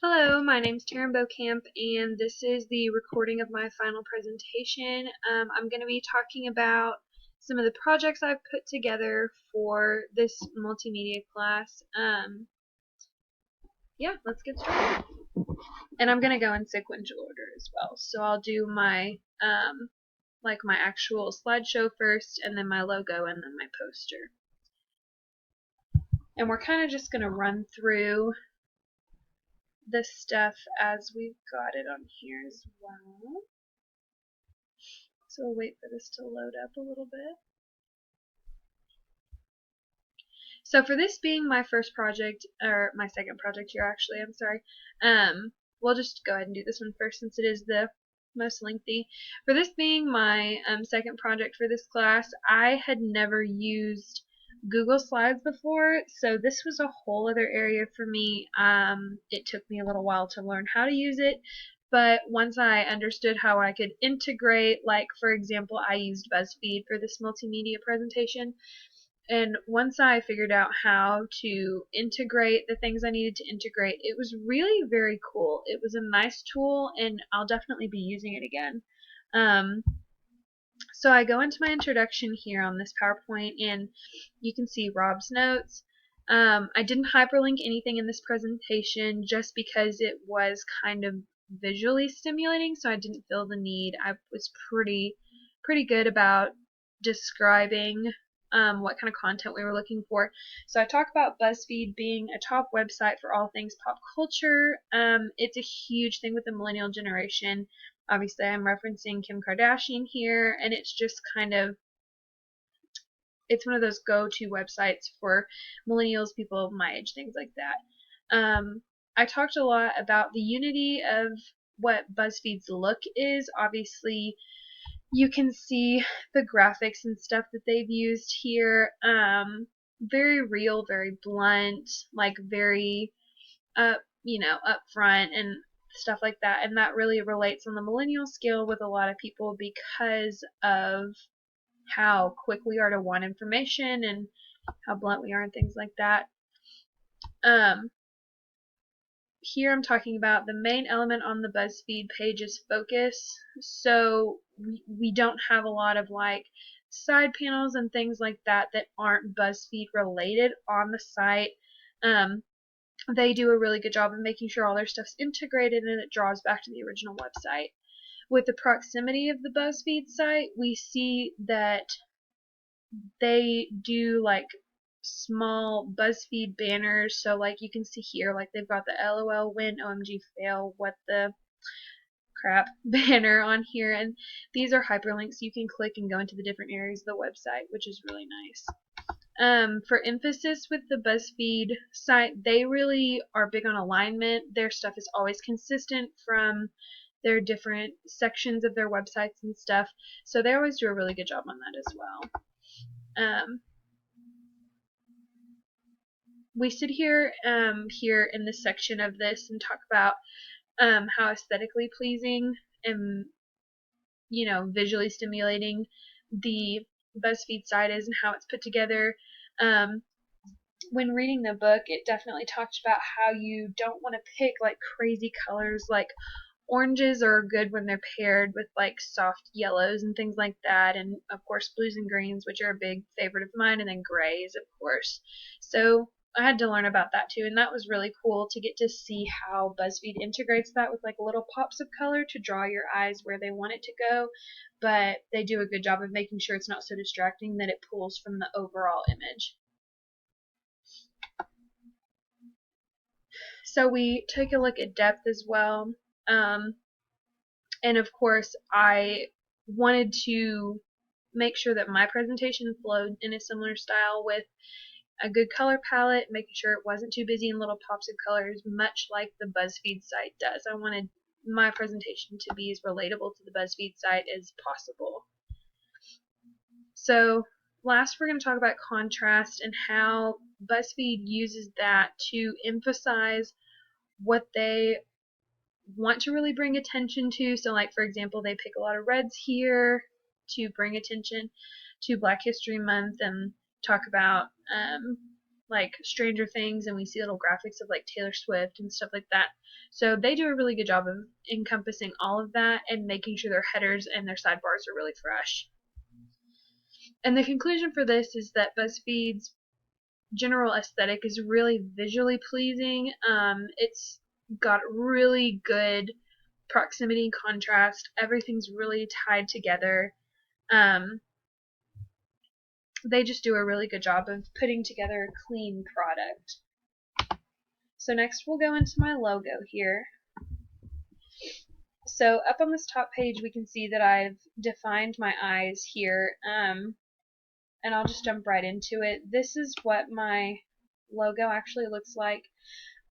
Hello, my name's Taryn Beaucamp, and this is the recording of my final presentation. I'm going to be talking about some of the projects I've put together for this multimedia class. Yeah, let's get started. And I'm going to go in sequential order as well. So I'll do my my actual slideshow first, and then my logo, and then my poster. And we're kind of just going to run through this stuff as we've got it on here as well. So we'll wait for this to load up a little bit. So for this being my first project, or my second project here actually, I'm sorry, we'll just go ahead and do this one first since it is the most lengthy. For this being my second project for this class, I had never used Google Slides before, so this was a whole other area for me. It took me a little while to learn how to use it, but once I understood how I could integrate, like for example, I used BuzzFeed for this multimedia presentation, and once I figured out how to integrate the things I needed to integrate, it was really very cool. It was a nice tool, and I'll definitely be using it again. So I go into my introduction here on this PowerPoint, and you can see Rob's notes. I didn't hyperlink anything in this presentation just because it was kind of visually stimulating, so I didn't feel the need. I was pretty good about describing what kind of content we were looking for. So I talk about BuzzFeed being a top website for all things pop culture. It's a huge thing with the millennial generation. Obviously, I'm referencing Kim Kardashian here, and it's just kind of, it's one of those go-to websites for millennials, people of my age, things like that. I talked a lot about the unity of what BuzzFeed's look is. Obviously, you can see the graphics and stuff that they've used here. Very real, very blunt, like very upfront and stuff like that. And that really relates on the millennial scale with a lot of people because of how quick we are to want information and how blunt we are and things like that. Here I'm talking about the main element on the BuzzFeed page is focus. So we don't have a lot of like side panels and things like that that aren't BuzzFeed related on the site. They do a really good job of making sure all their stuff's integrated and it draws back to the original website. With the proximity of the BuzzFeed site, we see that they do like small BuzzFeed banners. So like you can see here, like they've got the LOL win, OMG fail, what the crap banner on here, and these are hyperlinks you can click and go into the different areas of the website, which is really nice. For emphasis with the BuzzFeed site, they really are big on alignment. Their stuff is always consistent from their different sections of their websites and stuff, so they always do a really good job on that as well. We sit here in this section of this and talk about how aesthetically pleasing and visually stimulating the BuzzFeed site is and how it's put together. When reading the book, it definitely talks about how you don't want to pick like crazy colors. Like oranges are good when they're paired with like soft yellows and things like that, and of course blues and greens, which are a big favorite of mine, and then grays, of course. So I had to learn about that too, and that was really cool to get to see how BuzzFeed integrates that with like little pops of color to draw your eyes where they want it to go, but they do a good job of making sure it's not so distracting that it pulls from the overall image. So we take a look at depth as well. And of course, I wanted to make sure that my presentation flowed in a similar style with a good color palette, making sure it wasn't too busy in little pops of colors, much like the BuzzFeed site does. I wanted my presentation to be as relatable to the BuzzFeed site as possible. So last we're going to talk about contrast and how BuzzFeed uses that to emphasize what they want to really bring attention to. So like for example, they pick a lot of reds here to bring attention to Black History Month and talk about like Stranger Things, and we see little graphics of like Taylor Swift and stuff like that. So they do a really good job of encompassing all of that and making sure their headers and their sidebars are really fresh. And the conclusion for this is that BuzzFeed's general aesthetic is really visually pleasing. It's got really good proximity contrast. Everything's really tied together. They just do a really good job of putting together a clean product. So next we'll go into my logo here. So up on this top page we can see that I've defined my eyes here, and I'll just jump right into it. This is what my logo actually looks like.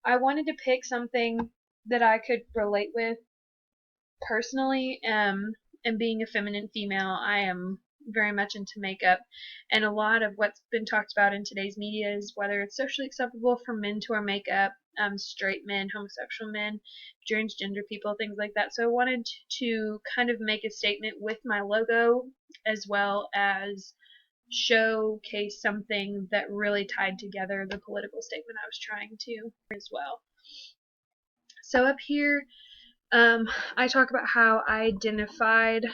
I wanted to pick something that I could relate with personally, and being a feminine female, I am very much into makeup, and a lot of what's been talked about in today's media is whether it's socially acceptable for men to wear makeup, straight men, homosexual men, transgender people, things like that. So I wanted to kind of make a statement with my logo, as well as showcase something that really tied together the political statement I was trying to as well. So up here, I talk about how I identified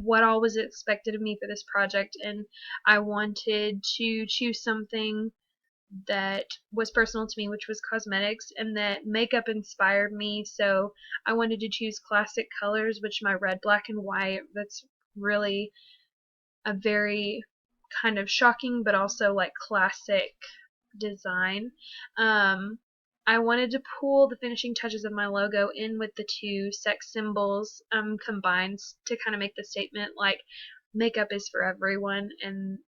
what all was expected of me for this project, and I wanted to choose something that was personal to me, which was cosmetics, and that makeup inspired me. So I wanted to choose classic colors, which my red, black, and white, that's really a very kind of shocking but also like classic design. I wanted to pull the finishing touches of my logo in with the two sex symbols combined to kind of make the statement like makeup is for everyone and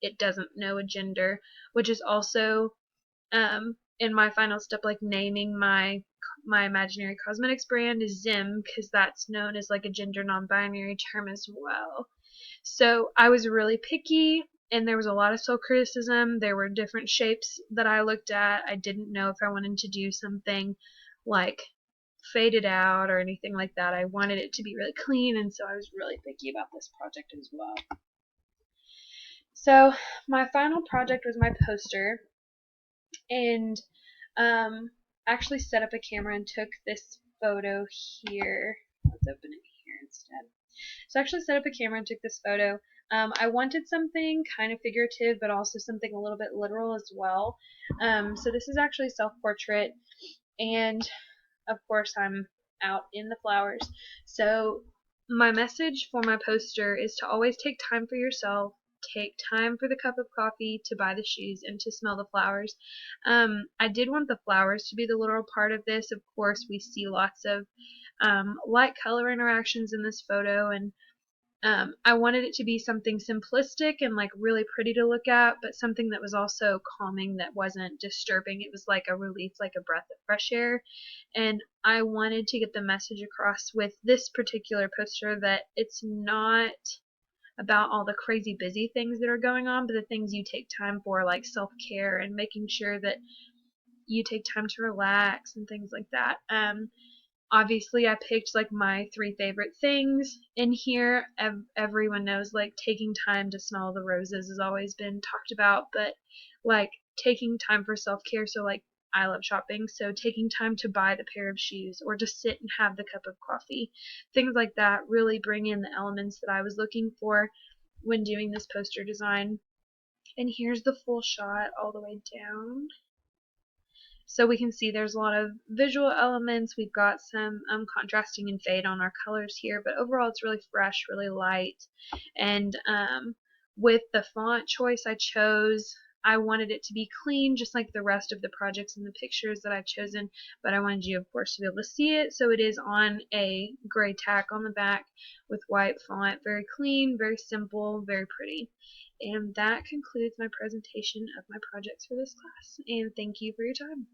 it doesn't know a gender, which is also in my final step, like naming my imaginary cosmetics brand is Zim, because that's known as like a gender non-binary term as well. So I was really picky, and there was a lot of self-criticism. There were different shapes that I looked at. I didn't know if I wanted to do something like faded out or anything like that. I wanted it to be really clean, and so I was really picky about this project as well. So my final project was my poster, and actually set up a camera and took this photo here. Let's open it here instead. So I actually set up a camera and took this photo. I wanted something kind of figurative, but also something a little bit literal as well. So this is actually self-portrait, and of course I'm out in the flowers. So my message for my poster is to always take time for yourself, take time for the cup of coffee, to buy the shoes, and to smell the flowers. I did want the flowers to be the literal part of this. Of course, we see lots of light color interactions in this photo, and I wanted it to be something simplistic and like really pretty to look at, but something that was also calming, that wasn't disturbing. It was like a relief, like a breath of fresh air. And I wanted to get the message across with this particular poster that it's not about all the crazy busy things that are going on, but the things you take time for, like self-care and making sure that you take time to relax and things like that. Obviously I picked like my 3 favorite things in here. Everyone knows like taking time to smell the roses has always been talked about, but like taking time for self-care, so like I love shopping, so taking time to buy the pair of shoes or to sit and have the cup of coffee, things like that really bring in the elements that I was looking for when doing this poster design. And here's the full shot all the way down. So we can see there's a lot of visual elements. We've got some contrasting and fade on our colors here, but overall it's really fresh, really light. And with the font choice I chose, I wanted it to be clean, just like the rest of the projects and the pictures that I've chosen, but I wanted you, of course, to be able to see it. So it is on a gray tack on the back with white font. Very clean, very simple, very pretty. And that concludes my presentation of my projects for this class. And thank you for your time.